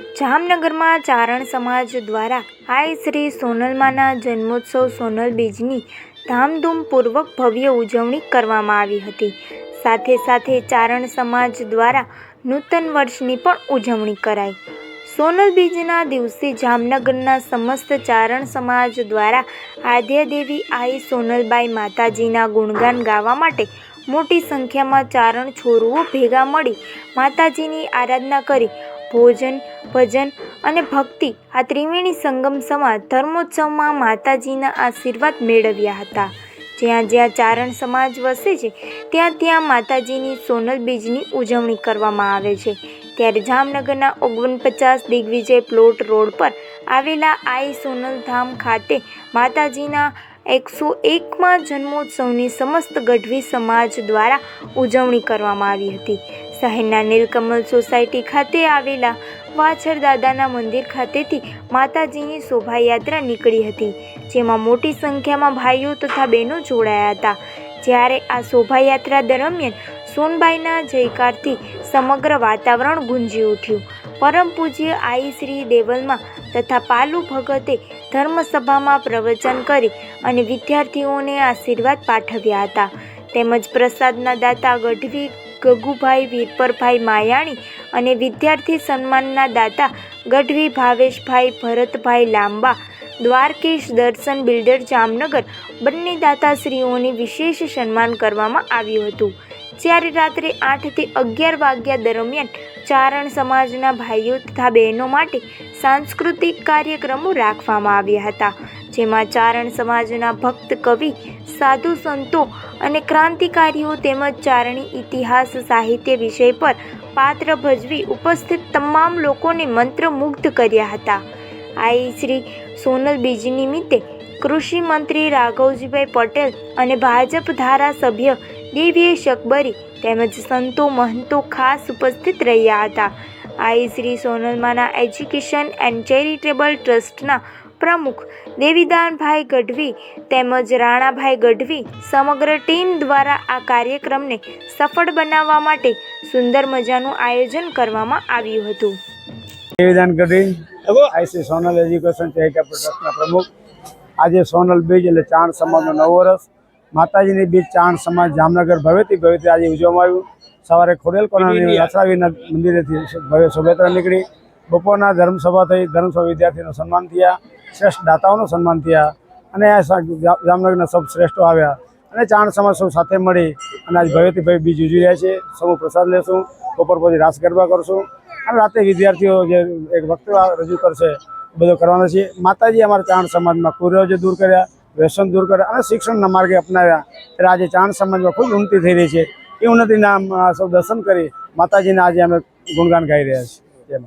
જામનગરમાં ચારણ સમાજ દ્વારા આઈ શ્રી સોનલમાના જન્મોત્સવ સોનલ બીજની ધામધૂમપૂર્વક ભવ્ય ઉજવણી કરવામાં આવી હતી। સાથે સાથે ચારણ સમાજ દ્વારા નૂતન વર્ષની પણ ઉજવણી કરાઈ। સોનલ બીજના દિવસે જામનગરના સમસ્ત ચારણ સમાજ દ્વારા આદ્યાદેવી આઈ સોનલબાઈ માતાજીના ગુણગાન ગાવા માટે મોટી સંખ્યામાં ચારણ છોરુઓ ભેગા મળી માતાજીની આરાધના કરી ભોજન, ભજન અને ભક્તિ આ ત્રિવેણી સંગમ સમા ધર્મોત્સવમાં માતાજીના આશીર્વાદ મેળવ્યા હતા। જ્યાં જ્યાં ચારણ સમાજ વસે છે ત્યાં માતાજીની સોનલ બીજની ઉજવણી કરવામાં આવે છે। ત્યારે જામનગરના 49 દિગ્વિજય પ્લોટ રોડ પર આવેલા આઈ સોનલ ધામ ખાતે માતાજીના 101માં જન્મોત્સવની સમસ્ત ગઢવી સમાજ દ્વારા ઉજવણી કરવામાં આવી હતી। શહેરના નીલકમલ સોસાયટી ખાતે આવેલા વાછર દાદાના મંદિર ખાતેથી માતાજીની શોભાયાત્રા નીકળી હતી, જેમાં મોટી સંખ્યામાં ભાઈઓ તથા બહેનો જોડાયા હતા। જ્યારે આ શોભાયાત્રા દરમિયાન સોનબાઈના જયકારથી સમગ્ર વાતાવરણ ગુંજી ઉઠ્યું। પરમ પૂજ્ય આઈ શ્રી દેવલમાં તથા પાલુ ભગતે ધર્મસભામાં પ્રવચન કરી અને વિદ્યાર્થીઓને આશીર્વાદ પાઠવ્યા હતા। તેમજ પ્રસાદના દાતા ગઢવી ગગુભાઈ વીરપરભાઈ માયાણી અને વિદ્યાર્થી સન્માનના દાતા ગઢવી ભાવેશભાઈ ભરતભાઈ લાંબા, દ્વારકેશ દર્શન બિલ્ડર જામનગર બંને દાતાશ્રીઓને વિશેષ સન્માન કરવામાં આવ્યું હતું। જ્યારે રાત્રે 8 થી 11 વાગ્યા દરમિયાન ચારણ સમાજના ભાઈઓ તથા બહેનો માટે સાંસ્કૃતિક કાર્યક્રમો રાખવામાં આવ્યા હતા, જેમાં ચારણ સમાજના ભક્ત કવિ, સાધુ સંતો અને ક્રાંતિકારીઓ તેમજ ચારણી ઇતિહાસ સાહિત્ય વિષય પર પાત્ર ભજવી ઉપસ્થિત તમામ લોકોને મંત્રમુગ્ધ કર્યા હતા। આઈ શ્રી સોનલ બીજ નિમિત્તે કૃષિ મંત્રી રાઘવજીભાઈ પટેલ અને ભાજપ ધારાસભ્ય દિવ્યેશ અકબરી તેમજ સંતો મહંતો ખાસ ઉપસ્થિત રહ્યા હતા। આઈ શ્રી સોનલમાના એજ્યુકેશન એન્ડ ચેરિટેબલ ટ્રસ્ટના પ્રમુખ દેવીદાનભાઈ ગઢવી તેમજ રાણાભાઈ ગઢવી સમગ્ર ટીમ દ્વારા આ કાર્યક્રમને સફળ બનાવવા માટે સુંદર મજાનું આયોજન કરવામાં આવ્યું હતું। દેવીદાન ગઢવી આઈ શ્રી સોનલ એજ્યુકેશન ચેરિટેબલ ટ્રસ્ટના પ્રમુખ। આજે સોનલ બીજ એટલે ચારણ સમાજનો 9 વર્ષ માતાજીની બીજ ચારણ સમાજ જામનગર ભવ્યથી આજે ઉજવવામાં આવ્યું। સવારે ખોડેલ કોનાની અસરાવીના મંદિરેથી ભવ્ય શોભાયાત્રા નીકળી। બપોરના ધર્મસભા થઈ, ધર્મસભા વિદ્યાર્થીનું સન્માન થયા, શ્રેષ્ઠ દાતાઓનું સન્માન થયા અને જામનગરના સૌ શ્રેષ્ઠો આવ્યા અને ચારણ સમાજ સૌ સાથે મળી અને આજ ભવ્યથી ભવ્ય બીજ ઉજવી રહ્યા છે। સૌ પ્રસાદ લેશું, બપોર પછી રાસ ગરબા કરશું અને રાતે વિદ્યાર્થીઓ જે એક વક્તવ્ય રજૂ કરશે બધો કરવાનો છે। માતાજી અમારા ચારણ સમાજમાં કુરિવાજો દૂર કર્યા, વ્યસન દૂર કર્યા અને શિક્ષણના માર્ગે અપનાવ્યા। ત્યારે આજે ચારણ સમાજમાં ખૂબ ઉન્નતિ થઈ રહી છે। એ ઉન્નતિના સૌ દર્શન કરી માતાજીના આજે અમે ગુણગાન ગાઈ રહ્યા છીએ।